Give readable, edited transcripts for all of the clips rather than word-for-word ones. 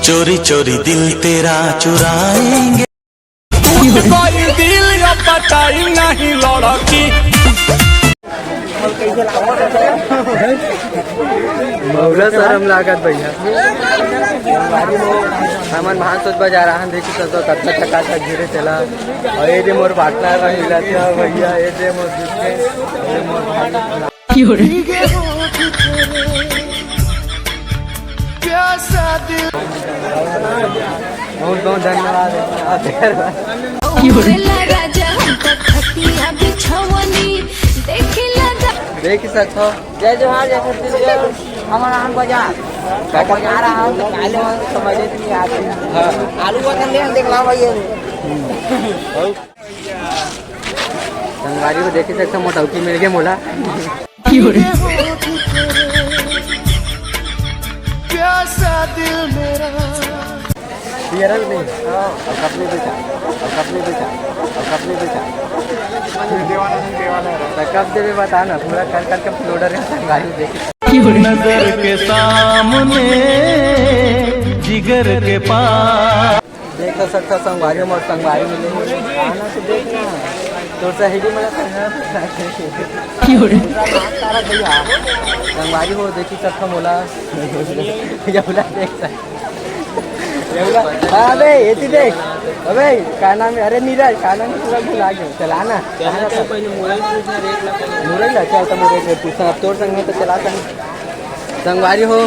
चोरी चोरी दिल तेरा चुराएंगे दिल पटाई नहीं लड़की मौला शर्म लागत भैया हमन भांसोच बाजार आन देखी तो कच्चा टका तक गिरे चला और ये मोर बाटला हिला था भैया ये मोर दूसरे ये मोर भाई बहुत बहुत धन्यवाद देख सकते हो जय जोहार हमारा आम बाजार आ रहा हूँ तो काले समझ नहीं आते आलू बर्तन ले देख ला भैया संगवारी को देख सकते मोटौकी मिल गया मोला नहीं कपड़े बेचा कब देवे बता ना पूरा कर फ्लोडर गाड़ी देखे नजर के सामने जिगर के पास देख सकता संगवारी और संगवारी मिले आना तो देखना तो सहेली में संगवारी हो देखी सकता मोला देख अबे ये देख अबे क्या नाम है अरे नीरज क्या नाम है पूरा भुला गया चलाना मुरई ला चल तो मुरई पूछना तोर संग में तो चला संगवारी हो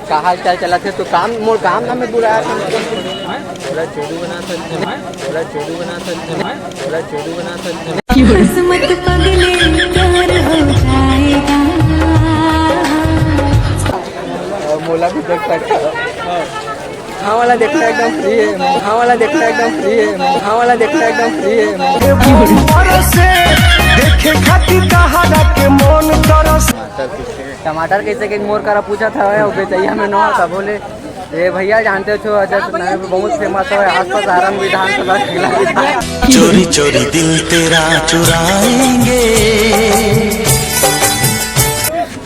कहा चल चला थे तो काम मोर काम ना में बुरा थोड़ा चोरू बना मोला भी देख सकता हाँ वाला देखना एकदम फ्री है हाँ वाला देखना एकदम फ्री है हाँ वाला देखना एकदम फ्री है देखे खातिर कहारा के मन तरस टमाटर कैसे के मोर करा पूछा था वो बेचैया में न था बोले ये भैया जानते हो अजय बहुत फेमस है आसपास आरंग विधानसभा जिला चोरी चोरी दिल तेरा चुराएंगे।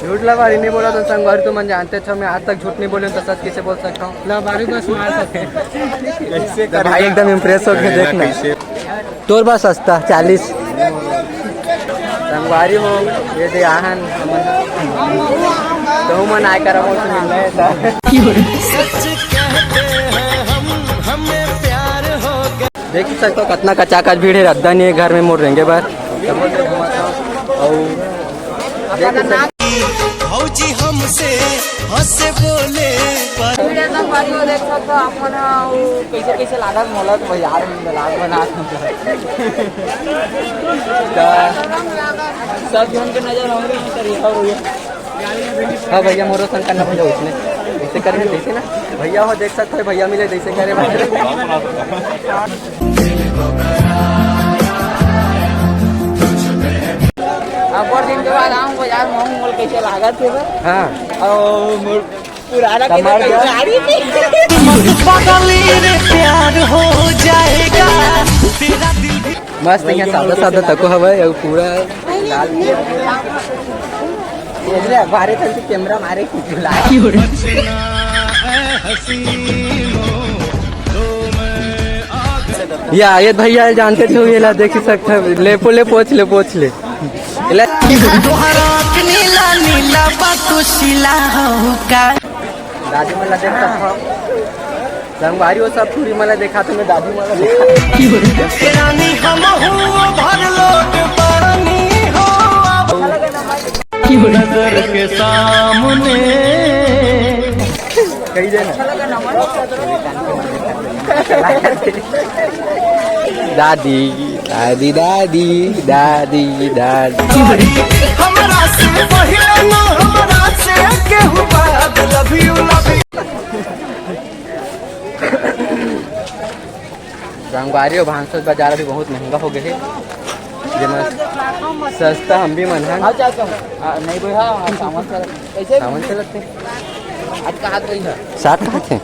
झूठ लबारी नहीं बोला तो संगवारी तो मन जानते हो मैं आज तक झूठ नहीं बोले तो सच कैसे बोल सकता हूँ लबारी बस मार सकते भाई एकदम इम्प्रेस हो गए देखना तोर बस सस्ता 40 संगवारी हो ये दे आहन तो मन आय कर मिल रहे देख ही सकते हो कितना कचाकच भीड़ है रद्दा नहीं है घर में मोड़ रहेंगे बार भौजी हमसे हंसे बोले देख सकते हो अपन कैसे कैसे लागत मोला तो यार बना सब जन के नजर हाँ भैया मोरो संग करना भैया उसने ऐसे करेंगे जैसे ना भैया हो देख सकते हो भैया मिले जैसे करे अब और दिन के बाद आऊँ बाजार में मोल कैसे लागत है हाँ पुराना प्यार हो जाएगा तेरा दिल भी मस्त यहाँ सादा सादा तको हवा पूरा लाल बारे चलते कैमरा मारे ये आयत भैया जानते थे ये ला देख सकते ले पोछ ले नीला नीला बातुशिला होगा दादी मला देख सकता संगवारी वो सब पूरी मला देखा तो मैं दादी मला रानी हम हो भर लोट पानी हो नजर के सामने कही दादी दादी दादी दादी दादी हमरा से पहले ना हमरा से केहू बात लव यू संगवारी और भानसर बाजार अभी बहुत महंगा हो गए सस्ता हम भी मन है नहीं भैया सामान चलते आज का हाथ रही है 60 कहाँ थे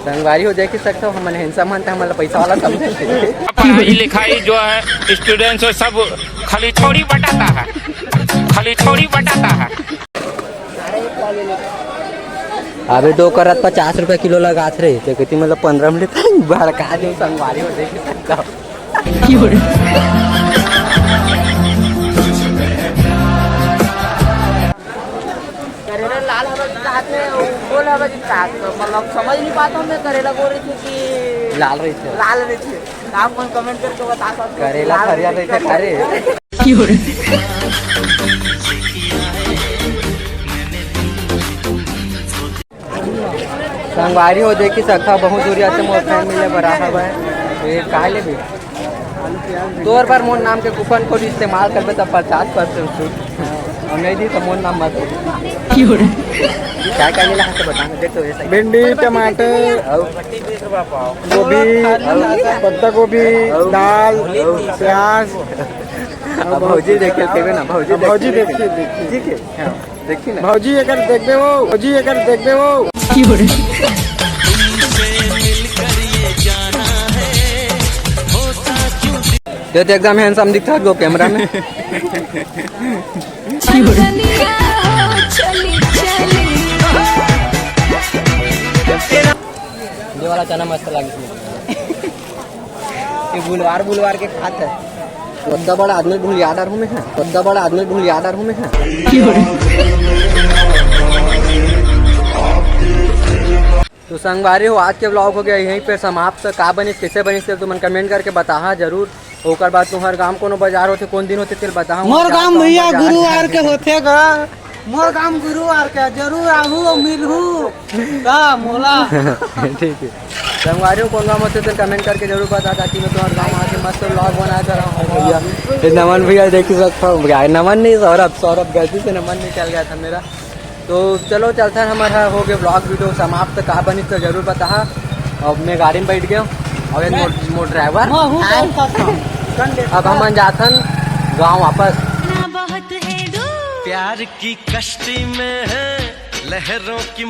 संगवारी हो जाए कि सकते हो हम हिंसा मानते हमारा पैसा वाला समझे पढ़ाई लिखाई जो है स्टूडेंट्स सब खाली थोड़ी बटाता है अबे दो करत 50 रुपए किलो लगा थे तो कहती मतलब 15 मिनट बाहर कहा जो संगवारी हो देख सकता करेला लाल मतलब समझ नहीं पाता हूँ मैं करेला बोल रही थी कि लाल रही थी आप मन कमेंट करके बता सकते करेला हरिया रही थे खारे संगवारी हो देखी सकता बहुत दूरी आते मोर फैन मिले बराबर है ये काहे ले भी तोर पर मोर नाम के कूपन कोड इस्तेमाल करबे तब 50% छूट और नहीं दी तो मोर नाम मत क्या क्या मिला है बताना देख तो ऐसा भिंडी टमाटर गोभी पत्ता गोभी दाल प्याज भौजी देखे ना भौजी देखिए ठीक है देखिए ना भौजी अगर देख दे वो तो एकदम हैंडसम दिखता है कैमरा में ये वाला चना मस्त लगे ये बुलवार के खाते है उतना बड़ा आदमी ढूंढ याद में है तो संगवारी हो आज के ब्लॉग हो गया यहीं पे समाप्त का बनी कैसे बनी तो मन कमेंट करके बता जरूर ओकर बाद तुम्हार गांव कोनो बाजार होते कौन दिन होते तेल बता मोर गांव भैया गुरुवार के होते गा मोर गांव गुरुवार के जरूर आहू मिलहू का मोला ठीक है संगवारी हो कौन गाँव होते तो कमेंट करके जरूर बता ताकि मैं तुम्हारे गाँव आके मस्त ब्लॉग बना कर रहा हूँ भैया नमन भैया देख सकता हूँ नमन नहीं सौरभ गलती से नमन निकल गया था मेरा तो चलो चलता है हमारा हो गया ब्लॉग वीडियो समाप्त कहा बनी तो जरूर बता अब मैं गाड़ी में बैठ गया हूँ और ये मोर ड्राइवर महू अब हम जाथन गाँव वापस। बहुत है दूर प्यार की कश्ती में है लहरों की